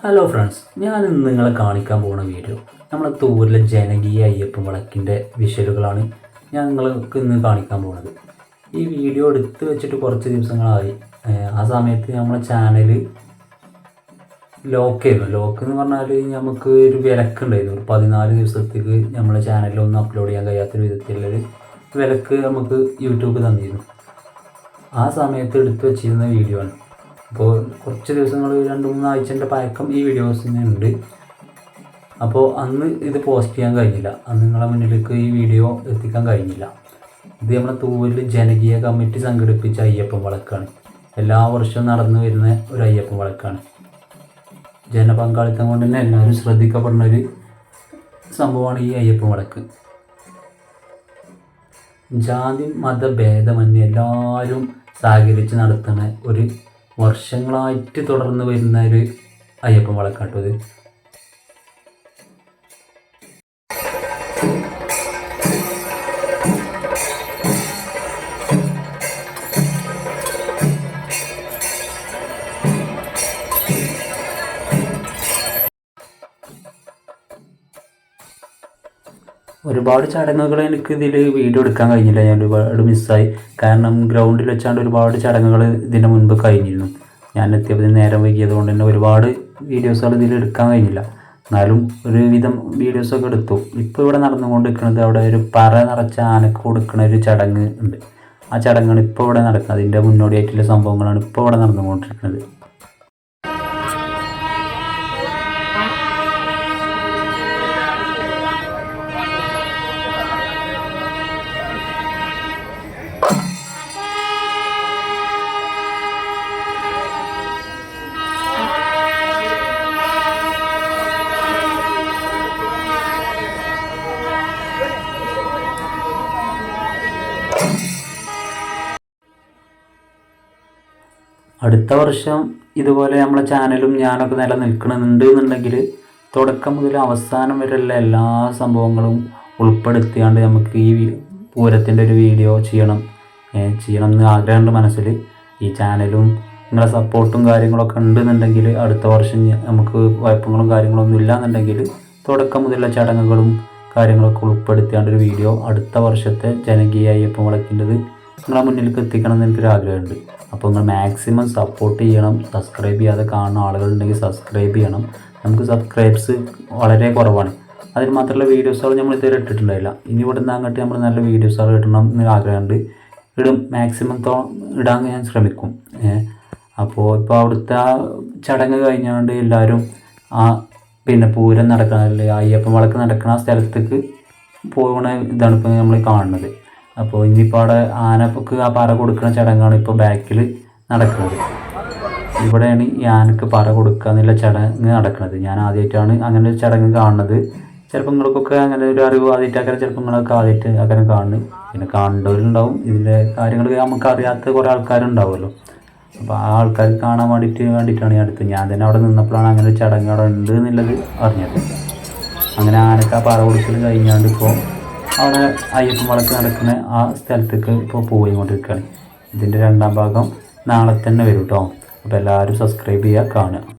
Hello friends, ഞാൻ ഇന്ന് നിങ്ങളെ കാണിക്കാൻ പോകുന്ന വീഡിയോ നമ്മളെ തൂരിലെ ജനകീയ അയ്യപ്പൻ വിളക്കിൻ്റെ വിഷ്വലുകളാണ് ഞാൻ നിങ്ങൾക്ക് ഇന്ന് കാണിക്കാൻ പോകുന്നത്. ഈ വീഡിയോ എടുത്ത് വെച്ചിട്ട് കുറച്ച് ദിവസങ്ങളായി. ആ സമയത്ത് നമ്മളെ ചാനൽ ലോക്ക് എന്ന് പറഞ്ഞാൽ നമുക്ക് ഒരു വിലക്കുണ്ടായിരുന്നു. ഒരു 14 ദിവസത്തേക്ക് നമ്മളെ ചാനലിലൊന്നും അപ്ലോഡ് ചെയ്യാൻ കഴിയാത്തൊരു വിധത്തിലുള്ളൊരു വിലക്ക് നമുക്ക് യൂട്യൂബ് തന്നിരുന്നു. ആ സമയത്ത് എടുത്ത് വെച്ചിരുന്ന വീഡിയോ ആണ്. അപ്പോൾ കുറച്ച് ദിവസങ്ങൾ 2-3 ആഴ്ചൻ്റെ പഴക്കം ഈ വീഡിയോസിന് ഉണ്ട്. അപ്പോൾ അന്ന് ഇത് പോസ്റ്റ് ചെയ്യാൻ കഴിഞ്ഞില്ല, അന്ന് നിങ്ങളെ മുന്നിലേക്ക് ഈ വീഡിയോ എത്തിക്കാൻ കഴിഞ്ഞില്ല. ഇത് നമ്മുടെ തൂവലിൽ ജനകീയ കമ്മിറ്റി സംഘടിപ്പിച്ച അയ്യപ്പൻ വിളക്കാണ്. എല്ലാ വർഷവും നടന്നു വരുന്ന ഒരു അയ്യപ്പൻ വിളക്കാണ്. ജനപങ്കാളിത്തം കൊണ്ട് തന്നെ എല്ലാവരും ശ്രദ്ധിക്കപ്പെടുന്ന ഒരു സംഭവമാണ് ഈ അയ്യപ്പൻ വിളക്ക്. ജാതി മതഭേദമന്യേ എല്ലാവരും സഹകരിച്ച് നടത്തുന്ന ഒരു വർഷങ്ങളായിട്ട് തുടർന്ന് വരുന്ന ഒരു അയ്യപ്പൻ വിളക്കാട്ടോ ഇത്. ഒരുപാട് ചടങ്ങുകൾ എനിക്ക് ഇതിൽ വീഡിയോ എടുക്കാൻ കഴിഞ്ഞില്ല, ഞാൻ ഒരുപാട് മിസ്സായി. കാരണം ഗ്രൗണ്ടിൽ വെച്ചാണ്ട് ഒരുപാട് ചടങ്ങുകൾ ഇതിന് മുൻപ് കഴിഞ്ഞിരുന്നു. ഞാൻ എത്തിയപ്പോൾ നേരം വൈകിയത് കൊണ്ട് തന്നെ ഒരുപാട് വീഡിയോസുകൾ ഇതിൽ എടുക്കാൻ കഴിഞ്ഞില്ല. എന്നാലും ഒരുവിധം വീഡിയോസൊക്കെ എടുത്തു. ഇപ്പോൾ ഇവിടെ നടന്നുകൊണ്ടിരിക്കുന്നത് അവിടെ ഒരു പറ നിറച്ച ആനക്ക് കൊടുക്കുന്ന ഒരു ചടങ്ങ് ഉണ്ട്. ആ ചടങ്ങാണ് ഇപ്പോൾ ഇവിടെ നടക്കുന്നത്. അതിൻ്റെ മുന്നോടിയായിട്ടുള്ള സംഭവങ്ങളാണ് ഇപ്പോൾ ഇവിടെ നടന്നുകൊണ്ടിരിക്കുന്നത്. അടുത്ത വർഷം ഇതുപോലെ നമ്മളെ ചാനലും ഞാനൊക്കെ നിലനിൽക്കണമെന്നുണ്ട് എന്നുണ്ടെങ്കിൽ തുടക്കം മുതൽ അവസാനം വരെയുള്ള എല്ലാ സംഭവങ്ങളും ഉൾപ്പെടുത്തിയാണ്ട് നമുക്ക് ഈ പൂരത്തിൻ്റെ ഒരു വീഡിയോ ചെയ്യണം എന്ന് ആഗ്രഹമുണ്ട് മനസ്സിൽ. ഈ ചാനലും നിങ്ങളെ സപ്പോർട്ടും കാര്യങ്ങളൊക്കെ ഉണ്ടെന്നുണ്ടെങ്കിൽ അടുത്ത വർഷം നമുക്ക് കുഴപ്പങ്ങളും കാര്യങ്ങളൊന്നും ഇല്ല എന്നുണ്ടെങ്കിൽ തുടക്കം മുതലുള്ള ചടങ്ങുകളും കാര്യങ്ങളൊക്കെ ഉൾപ്പെടുത്തിയാണ്ട് ഒരു വീഡിയോ അടുത്ത വർഷത്തെ ജനകീയ അയ്യപ്പൻ വിളക്കിൻ്റെത് നിങ്ങളെ മുന്നിലേക്ക് എത്തിക്കണം എന്ന് എനിക്കൊരാഗ്രഹമുണ്ട്. അപ്പോൾ നിങ്ങൾ മാക്സിമം സപ്പോർട്ട് ചെയ്യണം. സബ്സ്ക്രൈബ് ചെയ്യാതെ കാണുന്ന ആളുകളുണ്ടെങ്കിൽ സബ്സ്ക്രൈബ് ചെയ്യണം. നമുക്ക് സബ്സ്ക്രൈബ്സ് വളരെ കുറവാണ്. അതിന് മാത്രമല്ല വീഡിയോസുകൾ നമ്മൾ ഇതുവരെ ഇട്ടിട്ടുണ്ടായില്ല. ഇനി ഇവിടെ നിന്ന് അങ്ങോട്ട് നമ്മൾ നല്ല വീഡിയോസുകൾ ഇടണം എന്ന് ആഗ്രഹമുണ്ട്. മാക്സിമം ഇടാൻ ഞാൻ ശ്രമിക്കും. അപ്പോൾ ഇപ്പോൾ അവിടുത്തെ ആ ചടങ്ങ് കഴിഞ്ഞുകൊണ്ട് എല്ലാവരും പൂരം നടക്കുന്ന അല്ലെങ്കിൽ അയ്യപ്പൻ വിളക്ക് നടക്കുന്ന ആ സ്ഥലത്തേക്ക് പോകുന്ന ഇതാണ് ഇപ്പോൾ നമ്മൾ കാണുന്നത്. അപ്പോൾ ഇനിയിപ്പോൾ അവിടെ ആനക്ക് ആ പറ കൊടുക്കുന്ന ചടങ്ങാണ് ഇപ്പോൾ ബാക്കിൽ നടക്കുന്നത്. ഇവിടെയാണ് ഈ ആനക്ക് പറ കൊടുക്കുക എന്നുള്ള ചടങ്ങ് നടക്കുന്നത്. ഞാൻ ആദ്യമായിട്ടാണ് അങ്ങനെ ഒരു ചടങ്ങ് കാണുന്നത്. ചിലപ്പോൾ നിങ്ങൾക്കൊക്കെ അങ്ങനെ ഒരു അറിവ് ആദ്യമായിട്ടാക്കാൻ ചിലപ്പോൾ നിങ്ങളൊക്കെ ആദ്യമായിട്ട് അങ്ങനെ കാണുന്നത്. പിന്നെ കാണേണ്ടവരുണ്ടാവും, ഇതിൻ്റെ കാര്യങ്ങൾ നമുക്ക് അറിയാത്ത കുറേ ആൾക്കാരുണ്ടാവുമല്ലോ. അപ്പോൾ ആ ആൾക്കാർ കാണാൻ വേണ്ടിയിട്ടാണ് ഈ അടുത്ത് ഞാൻ തന്നെ അവിടെ നിന്നപ്പോഴാണ് അങ്ങനെ ഒരു ചടങ്ങ് അവിടെ ഉണ്ട് എന്നുള്ളത് അറിഞ്ഞത്. അങ്ങനെ ആനക്ക് ആ പറ കൊടുക്കൽ കഴിഞ്ഞാണ്ട് ഇപ്പോൾ അവിടെ അയ്യപ്പൻ വിളക്ക് നടക്കുന്ന ആ സ്ഥലത്തേക്ക് ഇപ്പോൾ പോയിക്കൊണ്ടിരിക്കുകയാണ്. ഇതിൻ്റെ 2ാം ഭാഗം നാളെ തന്നെ വരും കേട്ടോ. അപ്പോൾ എല്ലാവരും സബ്സ്ക്രൈബ് ചെയ്യുക, കാണുക.